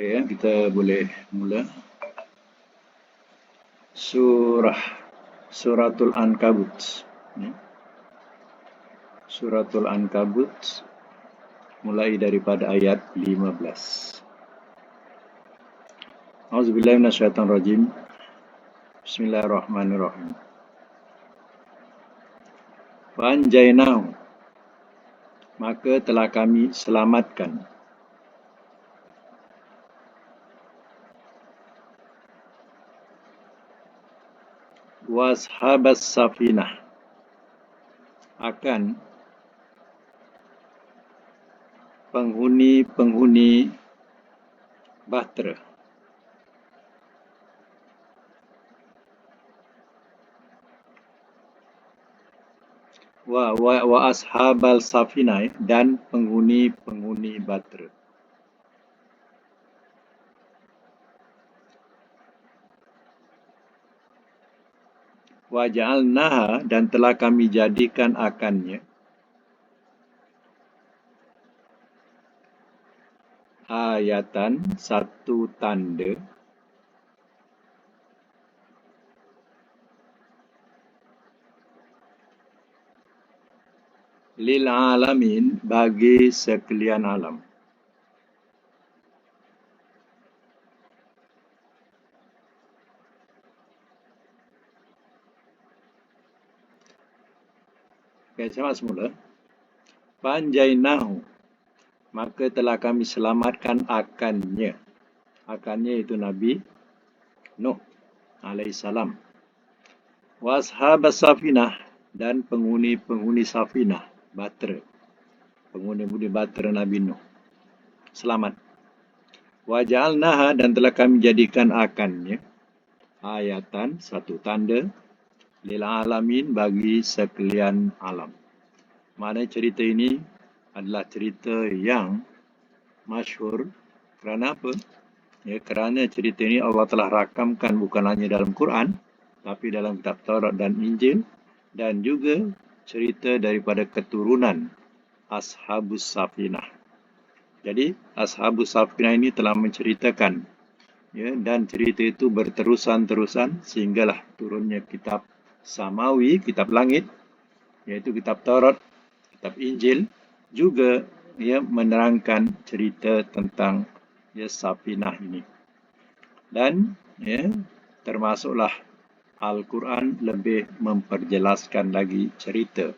Okey ya, kita boleh mula. Suratul Ankabut. Ya. Suratul Ankabut mulai daripada ayat 15. Auzubillahi minasyaitonirrajim. Bismillahirrahmanirrahim. Fanjainahu, maka telah kami selamatkan. Washabas safinah, akan penghuni bahtera. Wa ashabal safinah, dan penghuni bahtera. Wa ja'alnaha, dan telah kami jadikan akannya ayatan, satu tanda, lil alamin, bagi sekalian alam. Okay, sama semula. Fanjainahu, maka telah kami selamatkan akannya. Akannya itu Nabi Nuh alaihissalam. Washabas safinah, dan penghuni safinah, bahtera. Penghuni bahtera Nabi Nuh selamat. Wa ja'alnaha, dan telah kami jadikan akannya ayatan, satu tanda, lil alamin, bagi sekalian alam. Maknanya cerita ini adalah cerita yang masyhur. Kerana apa? Ya, kerana cerita ini Allah telah rakamkan bukan hanya dalam Quran, tapi dalam kitab Taurat dan Injil, dan juga cerita daripada keturunan Ashabus Safinah. Jadi Ashabus Safinah ini telah menceritakan, ya, dan cerita itu berterusan sehinggalah turunnya kitab Samawi, kitab langit, yaitu kitab Taurat, kitab Injil, juga ya menerangkan cerita tentang ya Safinah ini. Dan ya termasuklah Al-Quran lebih memperjelaskan lagi cerita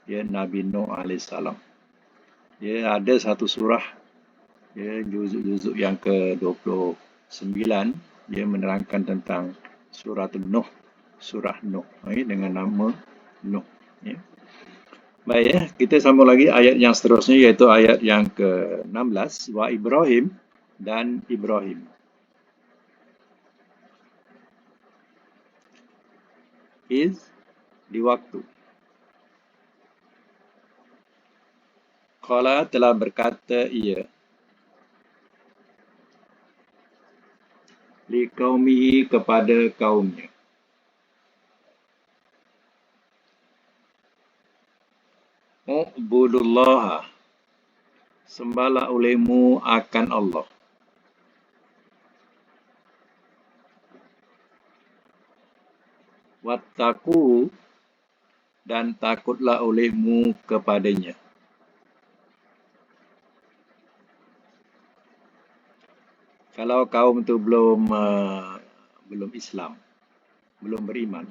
ya Nabi Nuh alaihissalam. Ya, ada satu surah, ya, juzuk yang ke-29, dia menerangkan tentang surah Nuh, dengan nama Nuh. Ya. Baik, ya, kita sambung lagi ayat yang seterusnya, iaitu ayat yang ke-16. Wa Ibrahim, dan Ibrahim. Di waktu. Qala, telah berkata ia, li qaumihi, kepada kaumnya, u'budullaha, sembahlah olehmu akan Allah, wattaqu, dan takutlah olehmu kepadanya. Kalau kaum itu belum Islam, belum beriman,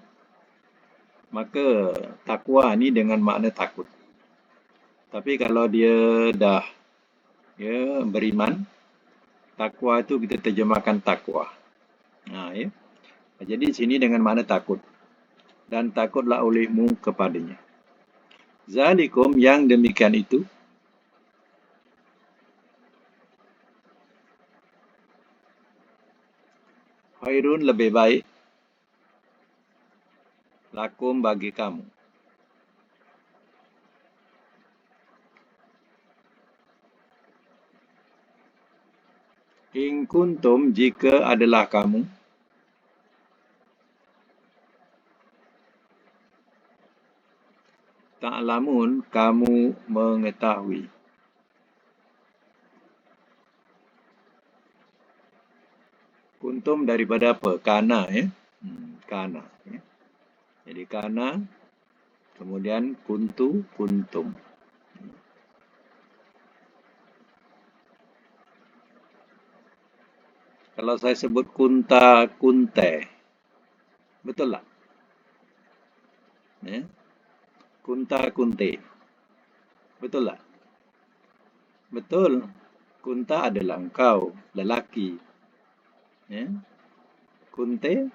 maka takwa ni dengan makna takut. Tapi kalau dia dah ya beriman, takwa itu kita terjemahkan takwa. Ya. Jadi sini dengan makna takut. Dan takutlah olehmu kepadanya. Zalikum, yang demikian itu, khairun, lebih baik, lakum, bagi kamu. In kuntum, jika adalah kamu, ta'lamun, kamu mengetahui. Kuntum daripada apa? Kana, ya. Kana. Ya. Jadi kana, kemudian kuntu, kuntum. Kalau saya sebut kunta, kunte, betul tak? Ya. Kunta, kunte, betul tak? Betul. Kunta adalah engkau, lelaki. Ya. Kunte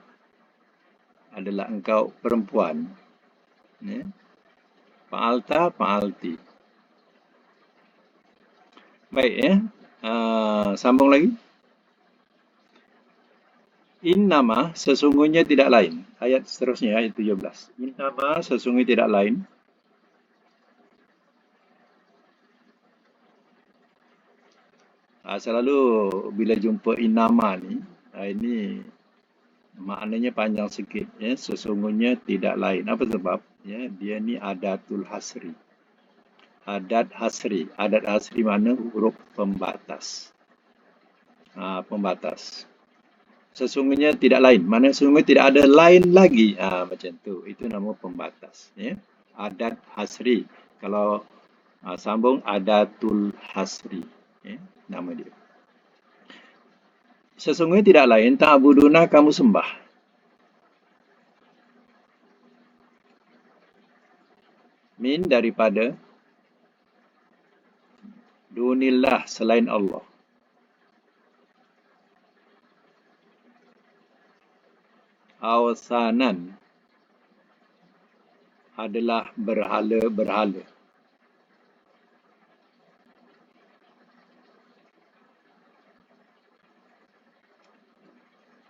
adalah engkau, perempuan. Ya. Fa'alta, fa'alti. Baik, ya. Sambung lagi. Innama, sesungguhnya tidak lain. Ayat seterusnya, ayat 17. Innama, sesungguhnya tidak lain. Selalu bila jumpa innama ni, ini maknanya panjang sikit. Ya. Sesungguhnya tidak lain. Apa sebab? Ya, dia ni adatul hasri. Adat hasri. Adat hasri mana? Huruf pembatas. Pembatas. Sesungguhnya tidak lain. Mana sesungguhnya tidak ada lain lagi. Macam tu. Itu nama pembatas. Ya. Adat hasri. Kalau sambung adatul hasri. Ya. Nama dia. Sesungguhnya tidak lain. Ta'buduna, kamu sembah. Min, daripada. Dunillah, selain Allah. Awsanan, adalah berhala-berhala.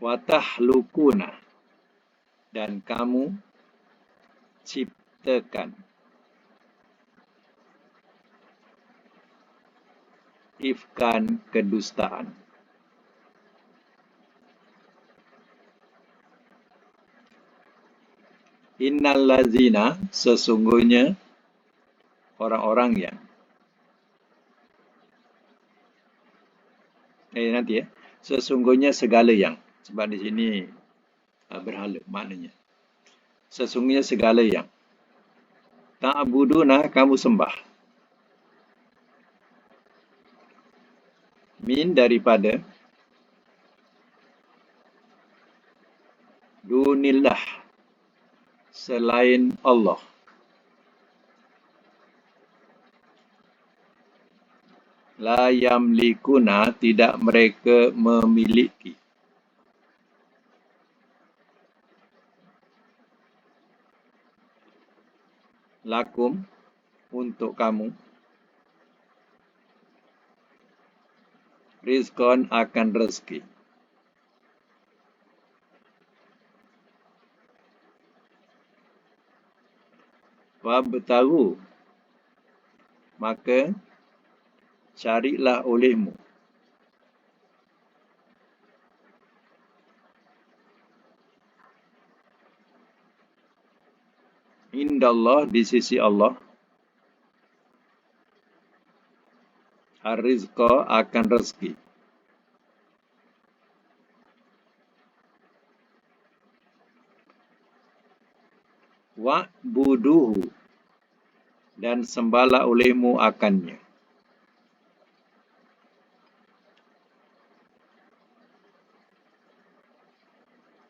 Watahlukuna, dan kamu ciptakan. Ifkan, kedustaan. Innal lazina, sesungguhnya orang-orang yang. Nanti ya. Sesungguhnya segala yang. Sebab di sini berhala maknanya. Sesungguhnya segala yang. Ta'buduna, kamu sembah. Min, daripada. Dunillah, selain Allah. La yamlikuna, tidak mereka memiliki. Lakum, untuk kamu. Rizqan, akan rezeki. Wabtagu, maka carilah olehmu. Indallah, di sisi Allah. Ar-rizqa, akan rezeki. Wa'buduhu, dan sembahlah olehmu akannya.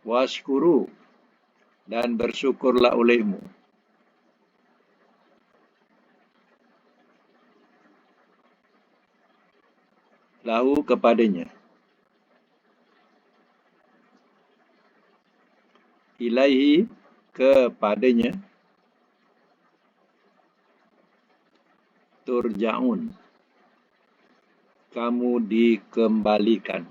Washkuru, dan bersyukurlah olehmu. Lahu, kepadanya. Ilaihi, kepadanya. Turja'un, kamu dikembalikan.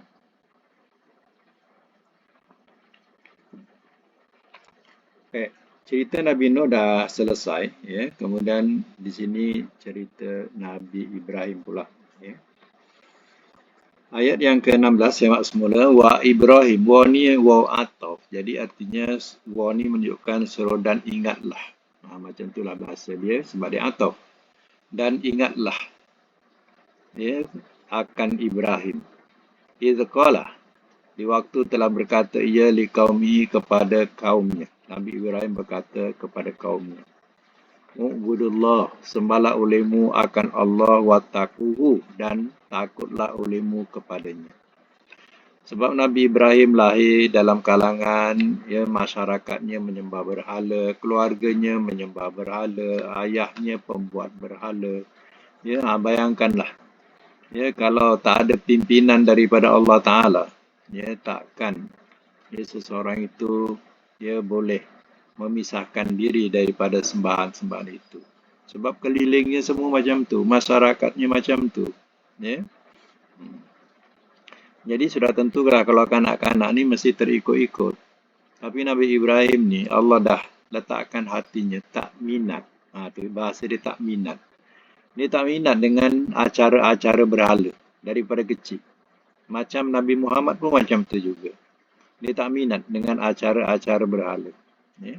Cerita Nabi Nuh dah selesai. Ya. Kemudian di sini cerita Nabi Ibrahim pula. Ya. Ayat yang ke-16 semak semula. Wa Ibrahim. Wa ni wa ataf. Jadi artinya wa ni menunjukkan seru dan ingatlah. Macam itulah bahasa dia sebab dia ataf. Dan ingatlah. Ya, akan Ibrahim. Idh qala, Di waktu telah berkata ia liqaumihi kepada kaumnya. Nabi Ibrahim berkata kepada kaumnya, U'budullah, sembahlah olehmu akan Allah wattaquhu dan takutlah olehmu kepadanya. Sebab Nabi Ibrahim lahir dalam kalangan masyarakatnya menyembah berhala, keluarganya menyembah berhala, ayahnya pembuat berhala. Bayangkanlah. Kalau tak ada pimpinan daripada Allah Ta'ala, takkan seseorang itu boleh memisahkan diri daripada sembahan-sembahan itu. Sebab kelilingnya semua macam tu, masyarakatnya macam tu. Ya. Jadi sudah tentulah kalau kanak-kanak ni mesti terikut-ikut. Tapi Nabi Ibrahim ni Allah dah letakkan hatinya tak minat. Tu bahasa dia tak minat. Dia tak minat dengan acara-acara berhala daripada kecil. Macam Nabi Muhammad pun macam tu juga. Dia tak minat dengan acara-acara berhala. Ya.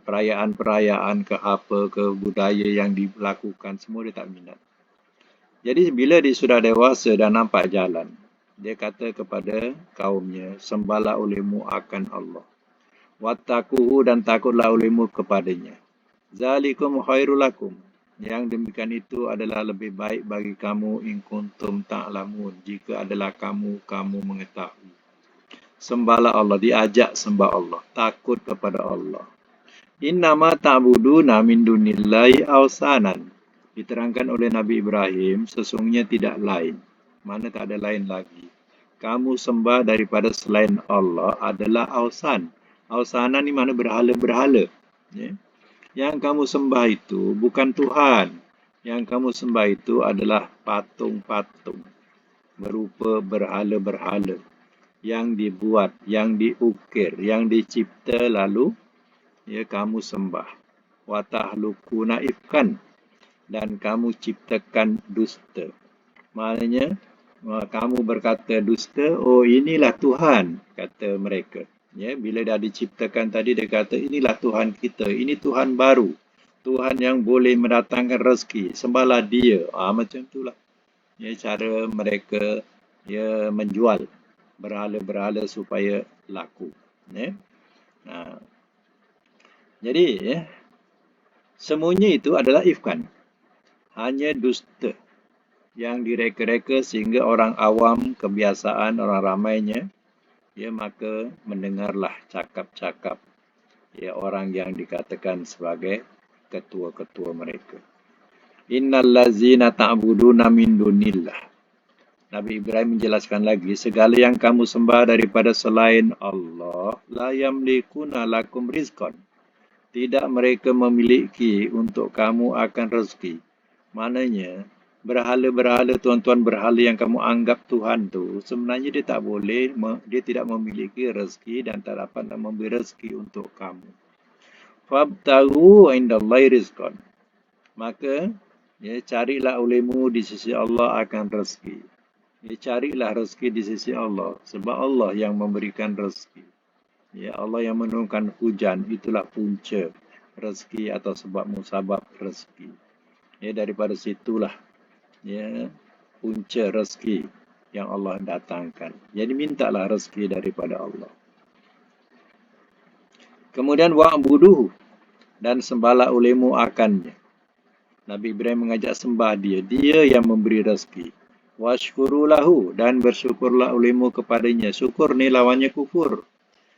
Perayaan-perayaan ke apa, ke budaya yang dilakukan, semua dia tak minat. Jadi bila dia sudah dewasa dan nampak jalan, dia kata kepada kaumnya, sembahlah olehmu akan Allah. Wattaquhu dan takutlah olehmu kepadanya. Zalikum khairul lakum. Yang demikian itu adalah lebih baik bagi kamu in kuntum ta'lamun. Jika adalah kamu mengetahui. Sembahlah Allah, diajak sembah Allah, takut kepada Allah. Innama ta'buduna min dunillahi awsanan. Diterangkan oleh Nabi Ibrahim, sesungguhnya tidak lain. Mana tak ada lain lagi. Kamu sembah daripada selain Allah adalah awsan. Awsanan ni mana berhala-berhala. Ya. Yang kamu sembah itu bukan Tuhan. Yang kamu sembah itu adalah patung-patung berupa berhala-berhala yang dibuat, yang diukir, yang dicipta lalu kamu sembah. Wa tahlukuna ifkan, dan kamu ciptakan dusta. Maknanya kamu berkata dusta, inilah Tuhan, kata mereka. Bila dah diciptakan tadi, dia kata inilah Tuhan kita, ini Tuhan baru, Tuhan yang boleh mendatangkan rezeki, sembahlah dia. Macam itulah cara mereka menjual berhala-berhala supaya laku. Jadi semuanya itu adalah ifkan, hanya dusta yang direka-reka sehingga orang awam, kebiasaan orang ramainya maka mendengarlah cakap-cakap orang yang dikatakan sebagai ketua-ketua mereka. Innal ladzina ta'buduna min dunillah. Nabi Ibrahim menjelaskan lagi, segala yang kamu sembah daripada selain Allah, la yamlikuna lakum rizqan. Tidak mereka memiliki untuk kamu akan rezeki. Maknanya, berhala-berhala, tuan-tuan berhala yang kamu anggap Tuhan tu, sebenarnya dia tak boleh, dia tidak memiliki rezeki dan tak dapat memberi rezeki untuk kamu. Fabtaghu indallahi rizqan. Maka, carilah olehmu di sisi Allah akan rezeki. Carilah rezeki di sisi Allah, sebab Allah yang memberikan rezeki. Allah yang menurunkan hujan, itulah punca rezeki atau sebab musabab rezeki. Daripada situlah punca rezeki yang Allah datangkan. Jadi mintalah rezeki daripada Allah. Kemudian wa'buduhu, dan sembahlah olehmu akannya. Nabi Ibrahim mengajak sembah dia, dia yang memberi rezeki. Washkuru lahu, dan bersyukurlah olehmu kepadanya. Syukur ni lawannya kufur.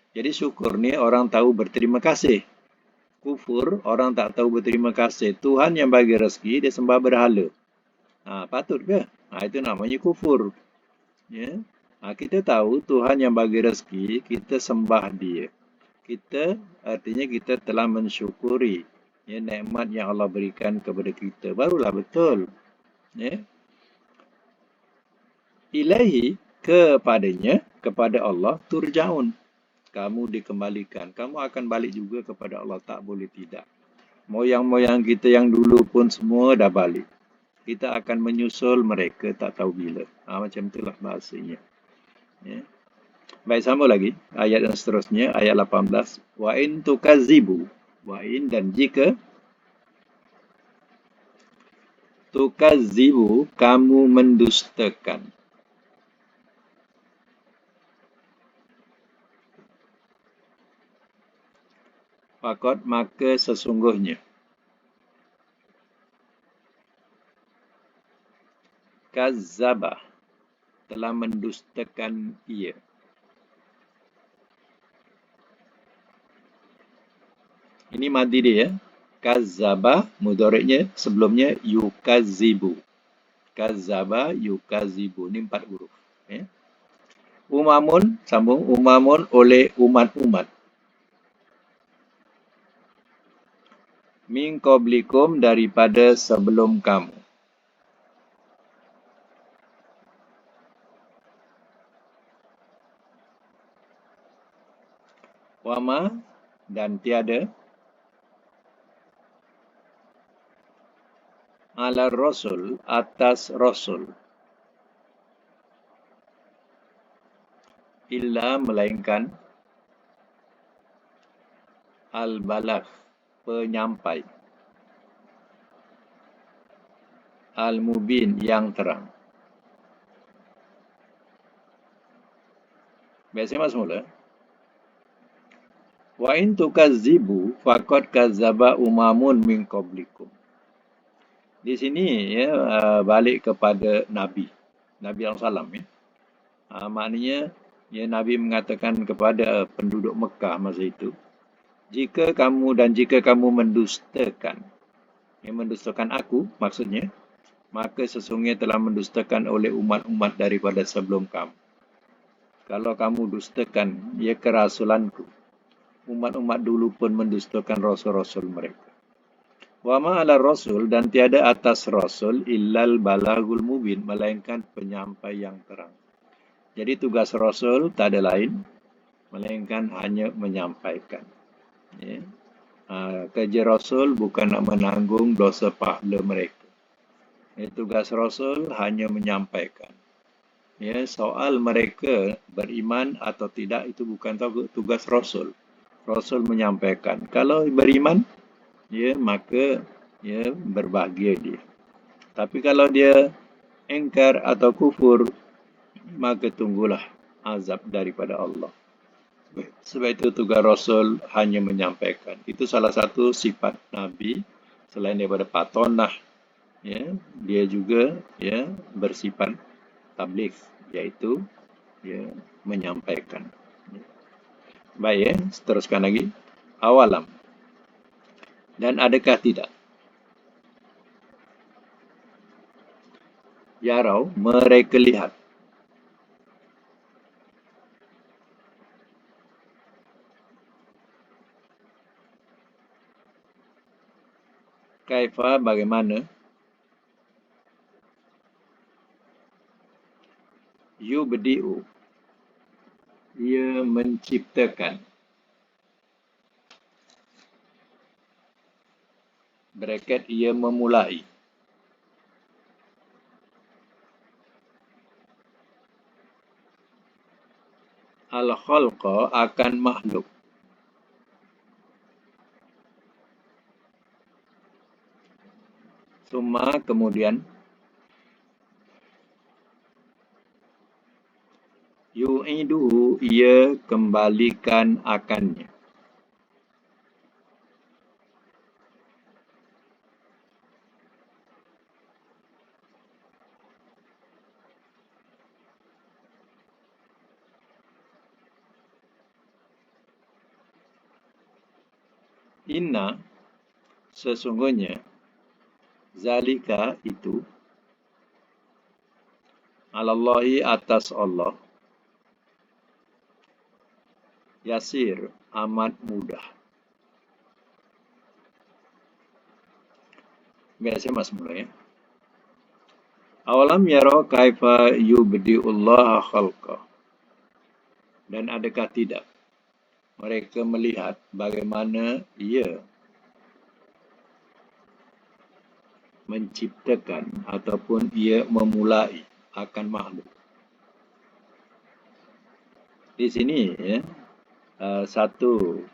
Jadi syukur ni orang tahu berterima kasih. Kufur, orang tak tahu berterima kasih. Tuhan yang bagi rezeki, dia sembah berhala. Patut ke? Itu namanya kufur. Kita tahu Tuhan yang bagi rezeki, kita sembah dia. Artinya kita telah mensyukuri nikmat yang Allah berikan kepada kita. Barulah betul. Ilahi, kepadanya, kepada Allah, turja'un. Kamu dikembalikan. Kamu akan balik juga kepada Allah. Tak boleh tidak. Moyang-moyang kita yang dulu pun semua dah balik. Kita akan menyusul mereka tak tahu bila. Macam itulah bahasanya. Baik, sama lagi. Ayat yang seterusnya, ayat 18. Wa in tukazibu. Wa in, dan jika tukazibu, kamu mendustakan. Fakot maka sesungguhnya. Kazzaba telah mendustakan ia. Ini madi dia ya. Kazzaba mudhari'nya sebelumnya yukazibu. Kazzaba yukazibu. Ini 4 huruf. Ya. Umamun, sambung. Umamun oleh umat-umat. Min qablikum daripada sebelum kamu. Wama dan tiada ala rasul atas rasul illa melainkan al-balagh penyampai al-mubin yang terang. Biasanya semula. Wa in tukazzibu faqad kazzaba umamun min qablikum. Di sini ya balik kepada Nabi SAW ya. Maknanya ya Nabi mengatakan kepada penduduk Mekah masa itu, jika kamu mendustakan, yang mendustakan aku maksudnya, maka sesungguhnya telah mendustakan oleh umat-umat daripada sebelum kamu. Kalau kamu dustakan ya kerasulanku, umat-umat dulu pun mendustakan rasul-rasul mereka. Wa ma ala rasul dan tiada atas rasul illal balagul mubin melainkan penyampai yang terang. Jadi tugas rasul tak ada lain melainkan hanya menyampaikan. Ya. Kerja rasul bukan nak menanggung dosa pahala mereka. Ya, tugas rasul hanya menyampaikan. Ya, soal mereka beriman atau tidak itu bukan tugas rasul. Rasul menyampaikan. Kalau beriman, ya maka ya berbahagia dia. Tapi kalau dia engkar atau kufur, maka tunggulah azab daripada Allah. Sebab itu tugas Rasul hanya menyampaikan. Itu salah satu sifat Nabi selain daripada patonah. Ya, dia juga ya bersifat tabligh, iaitu ya menyampaikan. Baik ya, teruskan lagi. Awalam. Dan adakah tidak? Yarau, mereka lihat. Kaifa bagaimana? Yubdi'u. Ia menciptakan. Bracket ia memulai. Al-khalqa akan makhluk. Summa kemudian yu'iduhu ia kembalikan akannya. Inna sesungguhnya zalika itu alallahi atas Allah yasir amat mudah. Biasa mas mula ya. Awalam yara kaifa yubdi'ullaha khalqa. Dan adakah tidak mereka melihat bagaimana ia menciptakan ataupun ia memulai akan makhluk. Di sini ya, satu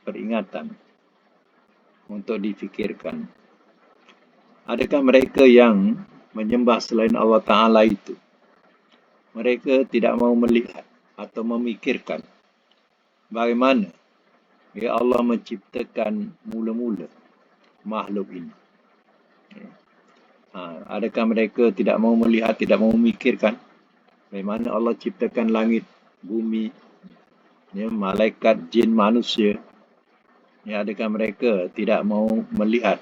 peringatan untuk difikirkan. Adakah mereka yang menyembah selain Allah Ta'ala itu, mereka tidak mau melihat atau memikirkan bagaimana Ya Allah menciptakan mula-mula makhluk ini. Adakah mereka tidak mau melihat, tidak mau memikirkan bagaimana Allah ciptakan langit, bumi, ya, malaikat, jin, manusia. Ya, adakah mereka tidak mau melihat,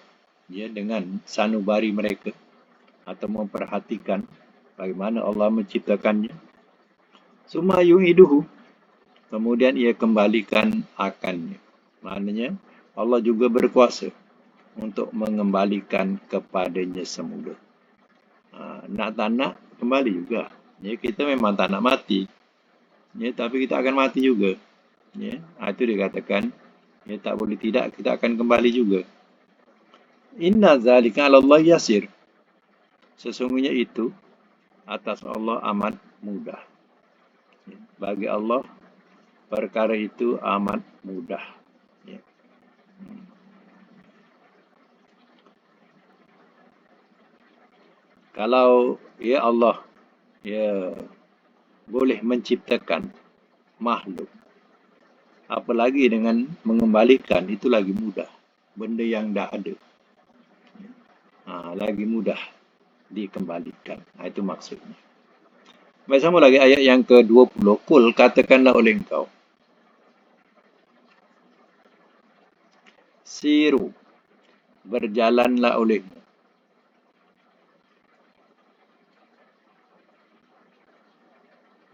ya, dengan sanubari mereka atau memperhatikan bagaimana Allah menciptakannya? Summa yu'iduhu, kemudian ia kembalikan akannya. Maknanya Allah juga berkuasa untuk mengembalikan kepadanya semula. Nak tak nak, kembali juga. Ya, kita memang tak nak mati. Ya, tapi kita akan mati juga. Ya, itu dikatakan, ya, tak boleh tidak, kita akan kembali juga. Inna zalika 'ala Allah yasir. Sesungguhnya itu atas Allah amat mudah. Bagi Allah perkara itu amat mudah. Ya. Kalau ya Allah ya boleh menciptakan makhluk, apalagi dengan mengembalikan, itu lagi mudah. Benda yang dah ada, lagi mudah dikembalikan. Itu maksudnya. Baik, sama lagi ayat yang ke-20. Kul, katakanlah oleh engkau. Siru, berjalanlah olehmu.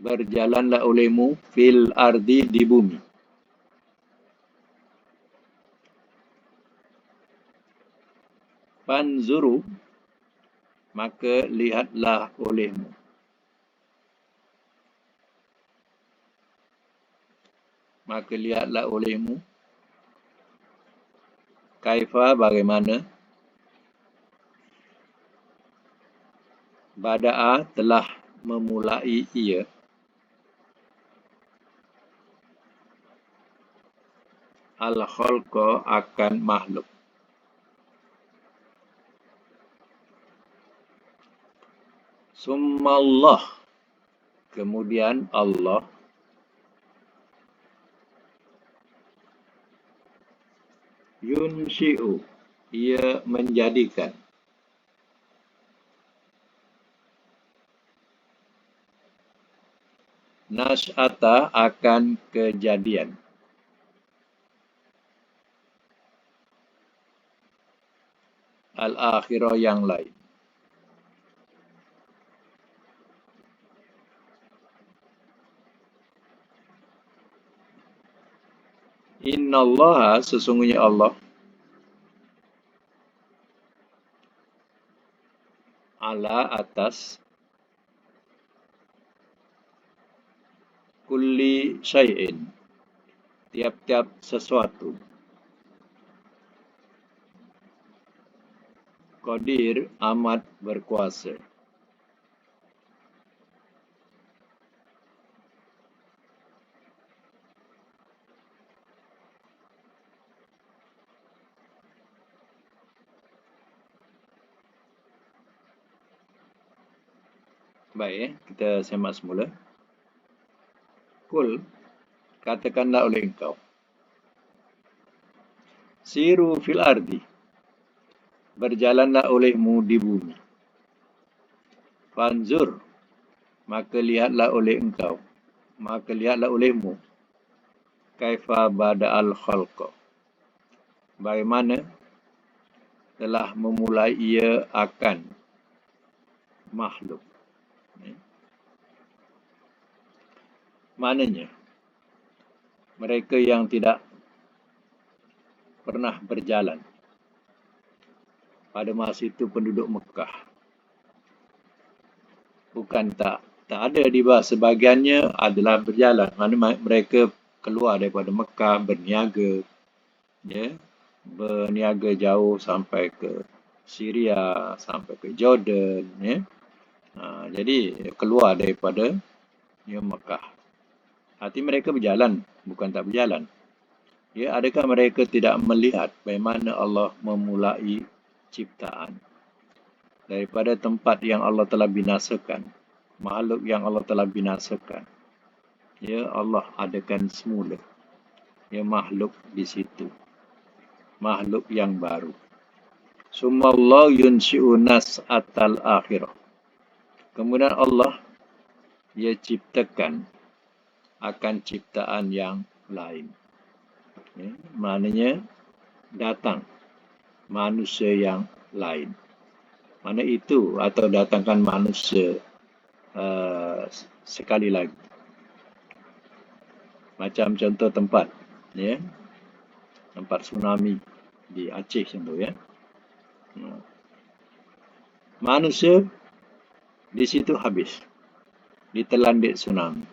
Berjalanlah olehmu fil ardi, di bumi. Fanzuru, maka lihatlah olehmu. Maka lihatlah olehmu. Kaifa, bagaimana. Bada'a, telah memulai ia. Al-khalqa, akan makhluk. Summa Allah, kemudian Allah. Yunshi'u, ia menjadikan. Nash'ata, akan kejadian. Al-akhirah, yang lain. Innallaha, sesungguhnya Allah. Ala, atas. Kulli syai'in, tiap-tiap sesuatu. Qadir, amat berkuasa. Baik, kita semak semula. Kul, katakanlah oleh engkau. Siru fil ardi, berjalanlah olehmu di bumi. Fanzur, maka lihatlah oleh engkau. Maka lihatlah olehmu. Kaifa bada'al khalqa, bagaimana telah memulai ia akan makhluk. Maknanya, mereka yang tidak pernah berjalan pada masa itu, penduduk Mekah, bukan tak ada di bawah, sebahagiannya adalah berjalan. Mana mereka keluar daripada Mekah, berniaga, ya, berniaga jauh sampai ke Syria, sampai ke Jordan, ya. Jadi keluar daripada Mekah. Hati mereka berjalan, bukan tak berjalan. Ya, adakah mereka tidak melihat bagaimana Allah memulai ciptaan daripada tempat yang Allah telah binasakan, makhluk yang Allah telah binasakan. Ya, Allah adakan semula. Ya, makhluk di situ. Makhluk yang baru. Sumallahu yunshi'u nas'atal akhirah. Kemudian Allah, ia ciptakan akan ciptaan yang lain. Ya, maknanya datang manusia yang lain. Mana itu atau datangkan manusia sekali lagi. Macam contoh tempat, ya, tempat tsunami di Aceh contoh, ya. Manusia di situ habis, ditelan di tsunami.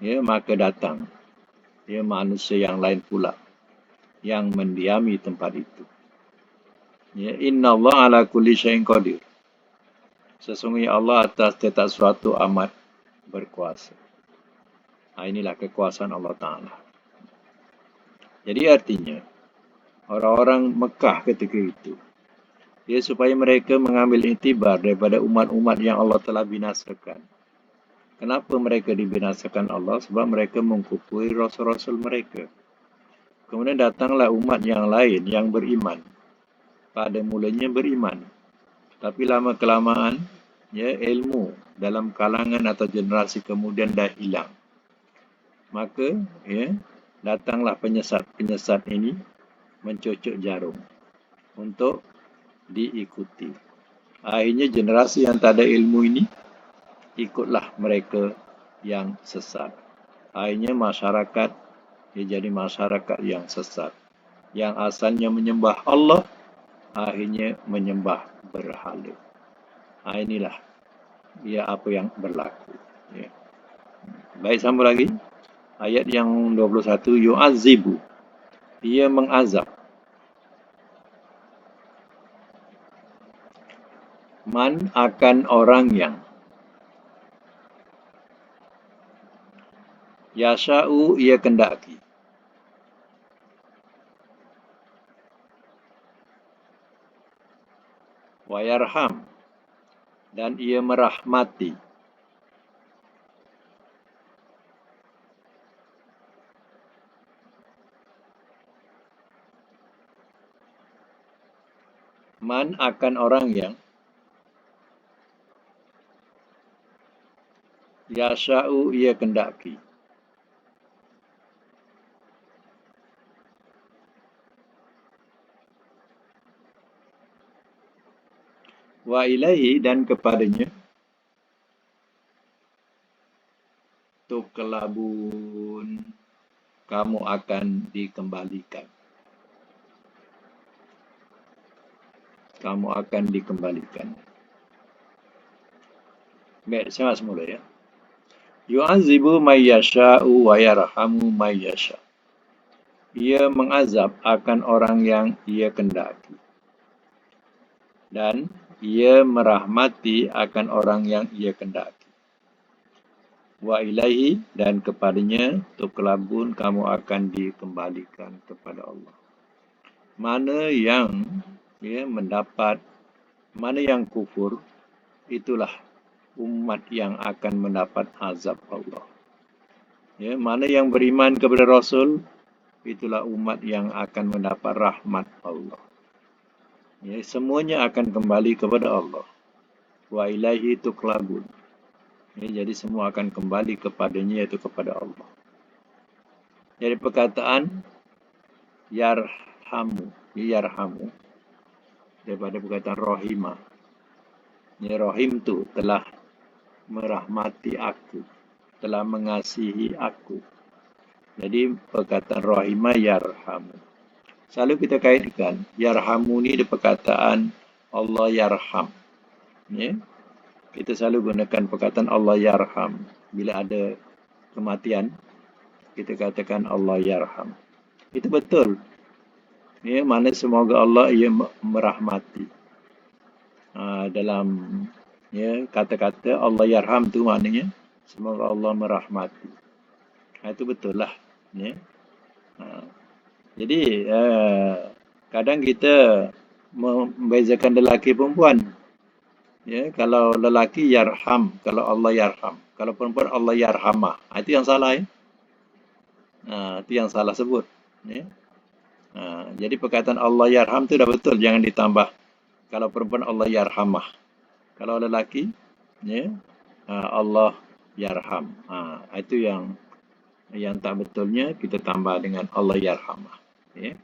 Ya, maka datang ya manusia yang lain pula yang mendiami tempat itu. Ya, Inna Allah ala kulli syai'in qadir. Sesungguhnya Allah atas setiap sesuatu amat berkuasa. Inilah kekuasaan Allah Ta'ala. Jadi artinya, orang-orang Mekah ketika itu, ya, supaya mereka mengambil iktibar daripada umat-umat yang Allah telah binasakan. Kenapa mereka dibinasakan Allah? Sebab mereka mengkufuri rasul-rasul mereka. Kemudian datanglah umat yang lain yang beriman. Pada mulanya beriman. Tapi lama-kelamaan, ya, ilmu dalam kalangan atau generasi kemudian dah hilang. Maka, ya, datanglah penyesat-penyesat ini mencocok jarum untuk diikuti. Akhirnya generasi yang tak ada ilmu ini ikutlah mereka yang sesat. Akhirnya masyarakat jadi masyarakat yang sesat. Yang asalnya menyembah Allah, akhirnya menyembah berhala. Inilah ya apa yang berlaku. Ya. Baik, sambung lagi. Ayat yang 21, yu'azibu. Ia mengazab. Man akan orang yang yasha'u ia kendaki. Wa yarham dan ia merahmati. Man akan orang yang yasha'u ia kendaki. Wa ilaihi dan kepadanya tuqlabun kamu akan dikembalikan. Kamu akan dikembalikan. Baik, saya semula, ya. Yu'azibu may yasha'u wa yarhamu may yasha'. Ia mengazab akan orang yang ia kendaki. Dan ia merahmati akan orang yang ia kendaki. Wa ilaihi dan kepadanya tuqlabun kamu akan dikembalikan kepada Allah. Mana yang mendapat, mana yang kufur, itulah umat yang akan mendapat azab Allah. Ya, mana yang beriman kepada Rasul, itulah umat yang akan mendapat rahmat Allah. Ya, semuanya akan kembali kepada Allah. Wa ilaihi tuqlabun. Ya, jadi semua akan kembali kepadanya, yaitu kepada Allah. Jadi perkataan yarhamu, yarhamu daripada perkataan rahimah. Ya, rahim tu telah merahmati aku, telah mengasihi aku. Jadi perkataan rahimah yarhamu. Selalu kita kaitkan yarhamu ni di perkataan Allah yarham. Ya. Kita selalu gunakan perkataan Allah yarham. Bila ada kematian, kita katakan Allah yarham. Itu betul. Ya, mana semoga Allah ia merahmati. Dalam kata-kata Allah yarham tu maknanya semoga Allah merahmati. Itu betul lah. Ya. Jadi kadang kita membezakan lelaki perempuan. Ya, kalau lelaki yarham, kalau Allah yarham. Kalau perempuan Allah yarhamah. Itu yang salah, ya. Itu yang salah sebut. Ya. Jadi perkataan Allah yarham tu dah betul, jangan ditambah. Kalau perempuan Allah yarhamah. Kalau lelaki, ya, Allah yarham. Itu yang tak betulnya kita tambah dengan Allah yarhamah. Ya.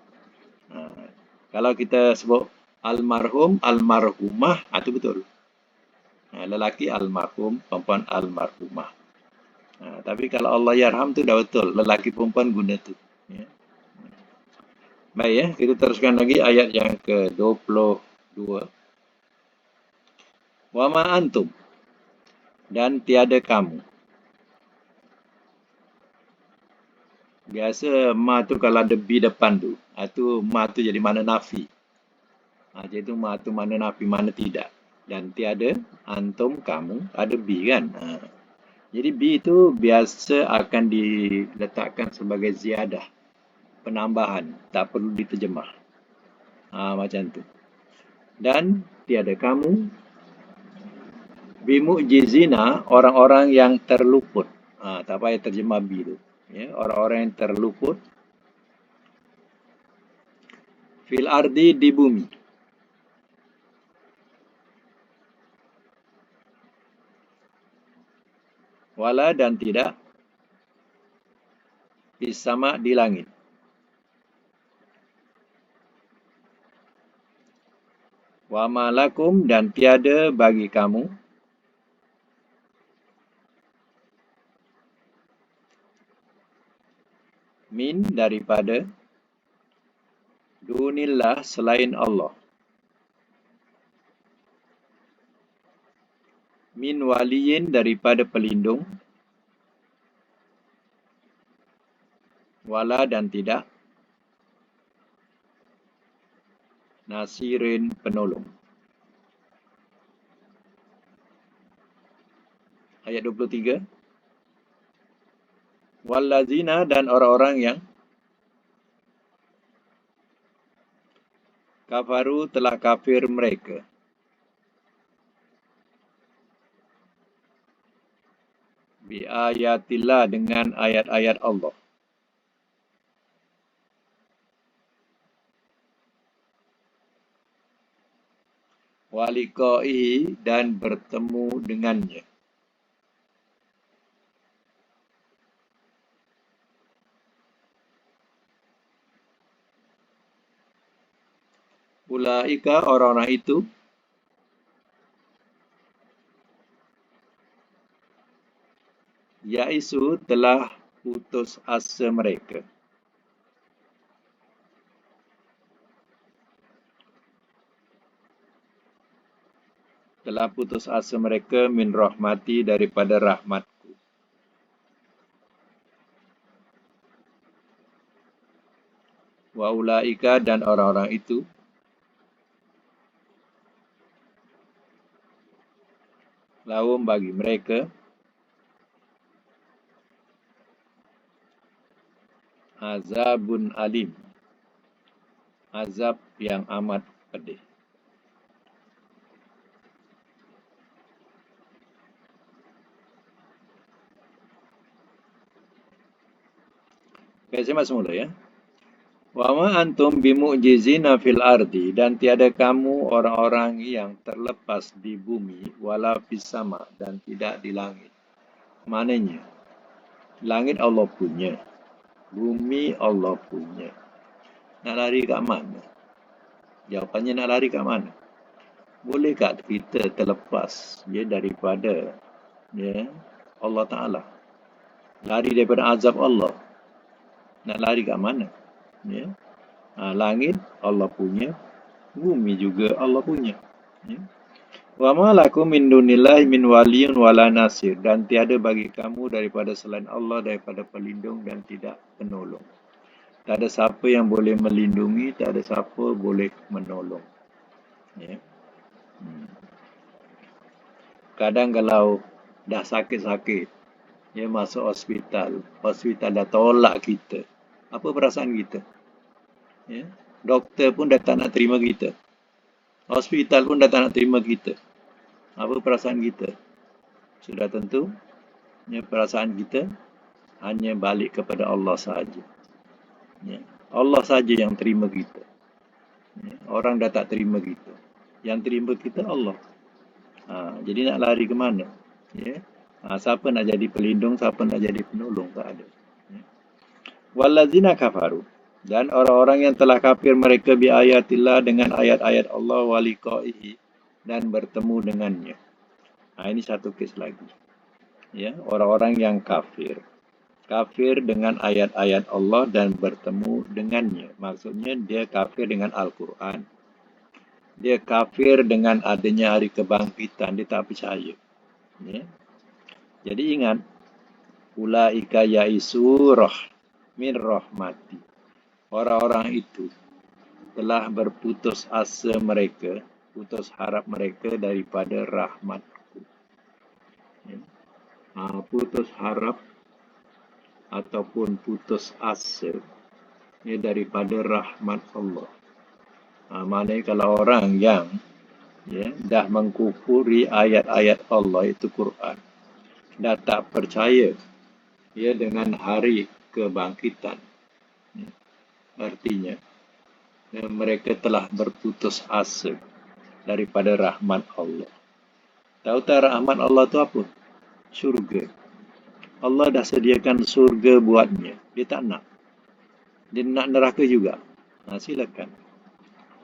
Kalau kita sebut almarhum, almarhumah, itu betul. Lelaki almarhum, perempuan almarhumah. Tapi kalau Allah yarham tu dah betul, lelaki perempuan guna tu. Ya. Baik ya, kita teruskan lagi ayat yang ke-22. Wa ma antum, dan tiada kamu. Biasa ma tu kalau ada bi depan tu, itu ma tu jadi mana nafi. Jadi tu ma tu mana nafi, mana tidak. Dan tiada antum kamu, ada bi kan. Jadi bi tu biasa akan diletakkan sebagai ziyadah, penambahan, tak perlu diterjemah. Macam tu. Dan tiada kamu bimu'jizina, orang-orang yang terluput. Tak payah terjemah bi tu. Ya, orang-orang yang terluput fil ardi, di bumi. Wala, dan tidak fis sama, di langit. Wa malakum, dan tiada bagi kamu min, daripada dunillah, selain Allah, min waliyin, daripada pelindung, wala, dan tidak nasirin, penolong. Ayat 23. Wallazina, dan orang-orang yang kafaru, telah kafir mereka, bi ayatillah, dengan ayat-ayat Allah, waliqaihi, dan bertemu dengannya. Ulaika, orang-orang itu, yaisu, telah putus asa mereka, telah putus asa mereka min rahmati, daripada rahmatku. Wa ulaika, dan orang-orang itu, lahum, bagi mereka, azabun alim, azab yang amat pedih. Okay, saya masuk mula ya. Wa ma antum bimu'jizina fil ardi, dan tiada kamu orang-orang yang terlepas di bumi, wala fis sama, dan tidak di langit. Maknanya, langit Allah punya, bumi Allah punya. Nak lari kat mana? Jawapannya, nak lari kat mana? Boleh tak kita terlepas daripada Allah Ta'ala? Lari daripada azab Allah. Nak lari kat mana? Langit Allah punya, bumi juga Allah punya. Wa ma lakum min dunillahi min waliyyin wala nasir, dan tiada bagi kamu daripada selain Allah, daripada pelindung dan tidak penolong. Tak ada siapa yang boleh melindungi, tak ada siapa boleh menolong. Kadang kalau dah sakit-sakit, masuk hospital dah tolak kita, apa perasaan kita? Doktor pun dah tak nak terima kita, hospital pun dah tak nak terima kita. Apa perasaan kita? Sudah tentu perasaan kita hanya balik kepada Allah sahaja. Ya. Allah saja yang terima kita. Ya. Orang dah tak terima kita. Yang terima kita Allah. Jadi nak lari ke mana? Ya. Siapa nak jadi pelindung, siapa nak jadi penolong? Tak ada. Ya. Wallazina kafaru. Dan orang-orang yang telah kafir mereka bi ayatillah dengan ayat-ayat Allah wa liqa'ihi dan bertemu dengannya. Ini satu kes lagi. Ya, orang-orang yang kafir. Kafir dengan ayat-ayat Allah dan bertemu dengannya. Maksudnya dia kafir dengan Al-Quran. Dia kafir dengan adanya hari kebangkitan. Dia tak percaya. Ya. Jadi ingat. Ulaika ya'isu min rahmati. Orang-orang itu telah berputus asa mereka, putus harap mereka daripada rahmatku. Ya. Putus harap ataupun putus asa ya, daripada rahmat Allah. Maknanya kalau orang yang dah mengkufuri ayat-ayat Allah itu Quran, dah tak percaya dengan hari kebangkitan, artinya mereka telah berputus asa daripada rahmat Allah. Tahu tak rahmat Allah itu apa? Syurga. Allah dah sediakan surga buatnya. Dia tak nak. Dia nak neraka juga. Silakan.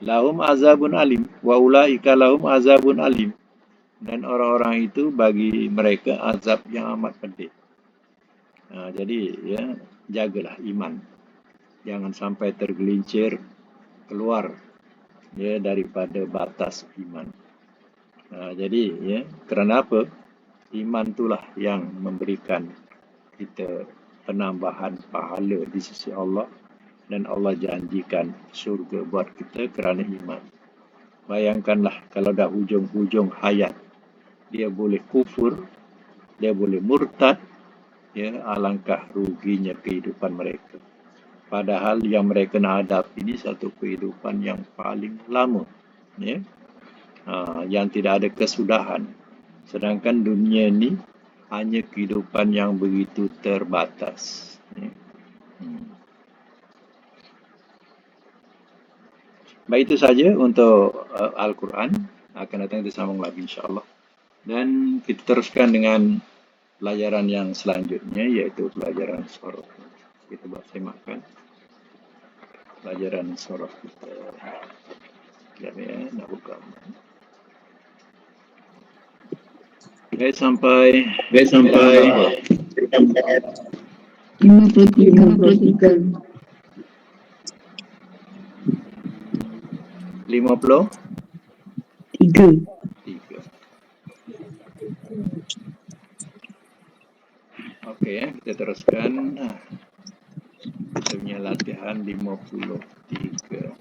Lahum azabun alim. Wa ulaika lahum azabun alim. Dan orang-orang itu bagi mereka azab yang amat pedih. Jadi jagalah iman. Jangan sampai tergelincir keluar daripada batas iman. Jadi kerana apa? Iman itulah yang memberikan kita penambahan pahala di sisi Allah, dan Allah janjikan syurga buat kita kerana iman. Bayangkanlah kalau dah hujung-hujung hayat dia boleh kufur, dia boleh murtad, alangkah ruginya kehidupan mereka. Padahal yang mereka nak hadapi ini satu kehidupan yang paling lama, yang tidak ada kesudahan. Sedangkan dunia ini hanya kehidupan yang begitu terbatas. Baik, itu saja untuk Al-Quran. Akan datang kita sambung lagi insyaAllah. Dan kita teruskan dengan pelajaran yang selanjutnya, iaitu pelajaran sorof. Kita buat semakkan pelajaran sorof kita. Sekejap nak buka. Baik, sampai 53. 53. Okey, kita teruskan. Kita punya latihan 53.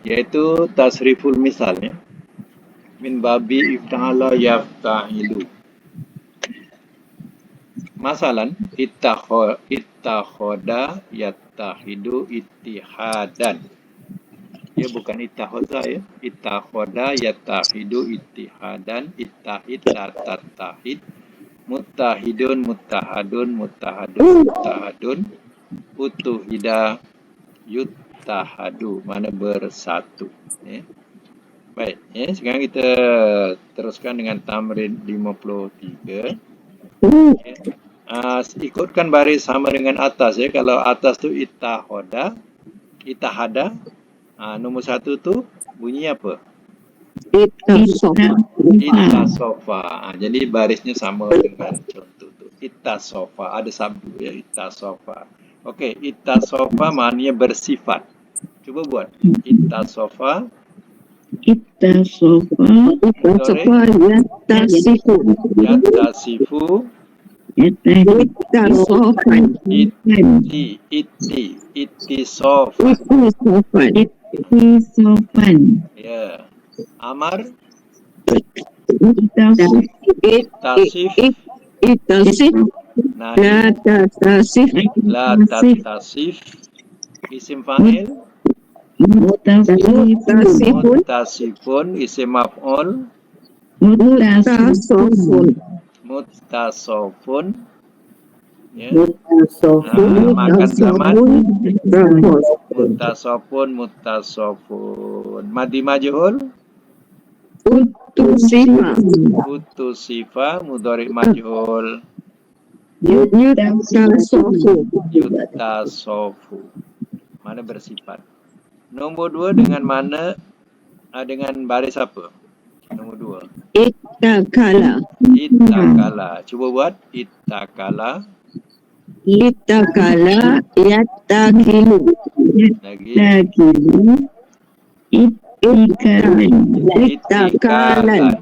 Iaitu tasriful misalnya. Min babi ifta'ala yafta'ilu. Masalan, ittakhoda yattahidu ittihadan. Ya, bukan ittakhoda ya. Ittakhoda yattahidu ittihadan. Ittahid la tattahid. Muttahidun muttahadun muttahadun muttahadun. Utuhida yuttahadu. Mana bersatu. Baik, sekarang kita teruskan dengan tamrin 53. Ikutkan baris sama dengan atas ya. Kalau atas tu itahada, nombor satu tu bunyi apa? Itasofa. Jadi barisnya sama dengan contoh tu. Itasofa, ada sabdu ya, itasofa. Okey, itasofa maknanya bersifat. Cuba buat. Itasofa Ittasofa yattasifu ittisofan ittisofan ya. Amar ittasif la tatasif isim fa'il Mutasifun isim maf'ul. Muttasofun Ya. Mutasofun. Makan zaman. Mutasofun. Mutasofun. Madi majhul. Utusifa. Utusifa mudhari majhul. Yutasofu. Yutasofu. Mana bersifat. Nombor 2 dengan mana? Dengan baris apa? Nombor 2. Itakala. Itakala. Cuba buat. Itakala. Itakala. Yatakilu. Lagi. Itakalan.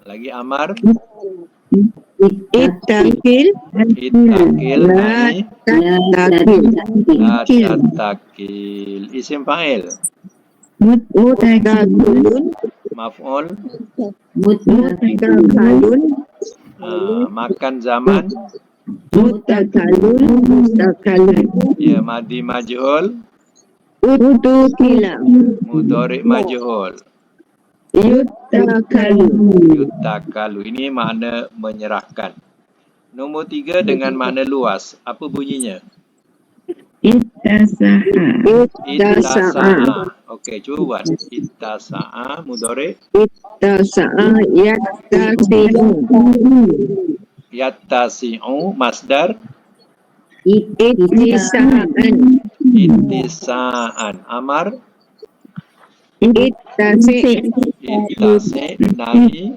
Lagi amar. Itakil. Itakil. Nahi. Takil. Tatakil. Isim fa'il. Mutakulun. Maf'ul. Mutakalun. Makan zaman. Mutakalun. Mutakalun. Ya, madi majhul. Utukila. Mudhari majhul. Yutakalu. Yutakalu. Ini makna menyerahkan. Nombor 3 dengan makna luas. Apa bunyinya? Ittasa'a. Okey, cuba buat. Ittasa'a mudhari. Ittasa'a yattasi'u. Yattasi'u masdar. Ittisa'an. Ittisa'an. Amar. Ittasi'. Ittasi' nahi.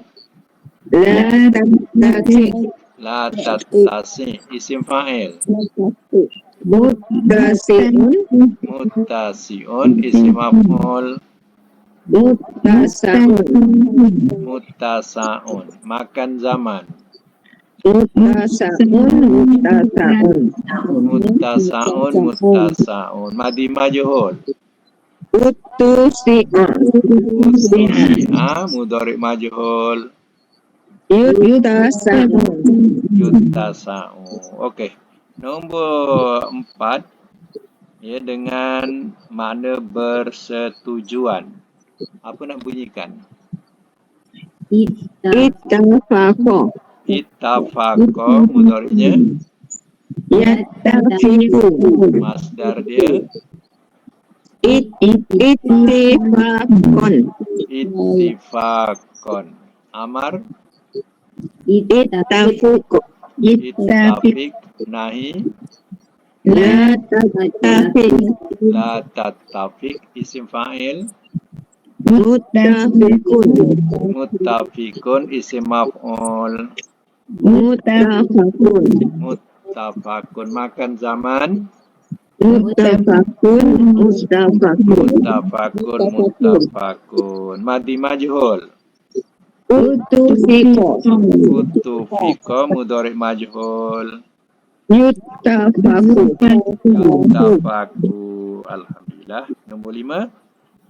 La tattasi'. La tattasi'. Isim fa'il. Muttasi'un. Muttasi'un. Isim maf'ul. Muttasa'un. Muttasa'un. Makan zaman. Muttasa'un. Muttasa'un. Muttasa'un. Madi majhul. Utusi'a. Utusi'a mudhari majhul. Yuttasa'un. Yuttasa'u. Okey. Nombor 4 ya, dengan makna bersetujuan. Apa nak bunyikan? Ittafaqa. Ittafaqa mudhari'nya. Yattafiqu. Masdar dia. Ittifaqon. Ittifaqon. Amar. Ittafiq. Ittafiq nahi. La tattafiq. La tattafiq. Isim fa'il. Muttafiqun. Muttafiqun. Isim maf'ul. Muttafaqun. Muttafaqun. Makan zaman. Muttafaqun. Muttafaqun. Muttafaqun. Madi majhul. Utufiqa. Utufiqa mudhari majhul. Yuttafaqu. Yuttafaqu. Alhamdulillah. Nombor 5.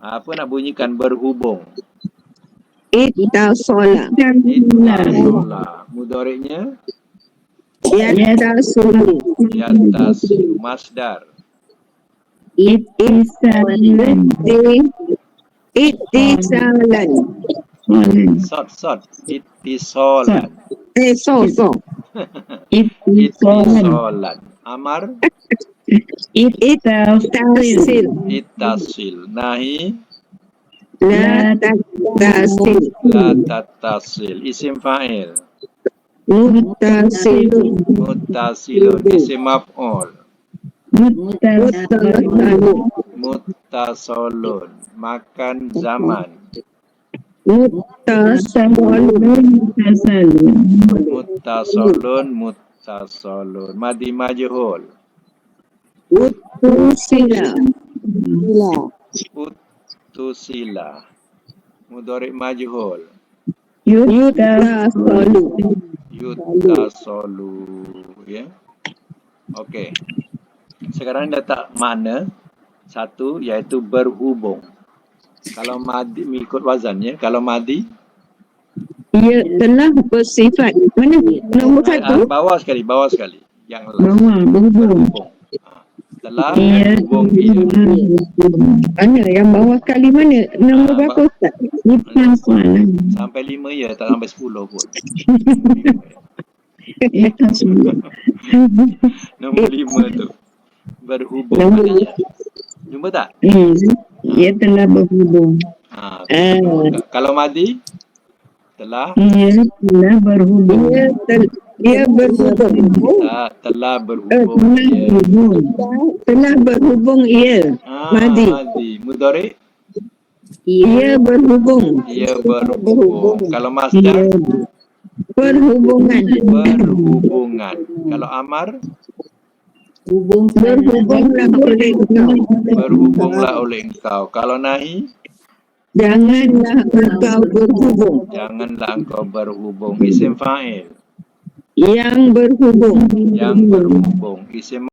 Apa nak bunyikan berhubung? Ittasala. Ittasala. Mudhari'nya. Yattasulu. Yattasilu. Masdar. Ittisalan. Ittisalan. Sot. Ittisolan. So. Ittisolan. Amar. Ittasil. Ittasil. Nahi. La tattasil. La tattasil. Isim fa'il. Muttasilun. Muttasilun. Isim maf'ul. Muttasalun. Muttasolun. Makan zaman. Muttasolun. Madi majhul. Utusila. Utusila. Mudhari majhul. Yuttasalu. Yuttasalu. Ya. Okey. Sekarang letak makna satu, iaitu berhubung. Kalau madi mengikut wazannya, kalau madi Ia telah bersifat. Mana nombor satu? bawah sekali. Yang berhubung. Telah berhubung ia. Mana yang bawah sekali mana? Nombor berapa Ustaz? Sampai 5 ya, tak sampai 10 pun. Nombor 5 tu. Berhubung Nombor maknanya. Jumpa tak? Ia telah berhubung. Kalau madi telah Ia telah berhubung. Ia berhubung. telah berhubung dia. Telah berhubung ia. Madi. Madi. Mudhari Ia berhubung. dia berhubung. Kalau masdar Berhubungan. berhubungan. Kalau amar Berhubunglah oleh engkau. berhubunglah oleh engkau. Kalau nahi Janganlah engkau berhubung. janganlah engkau berhubung. Isim fa'il Yang berhubung. yang berhubung. Isim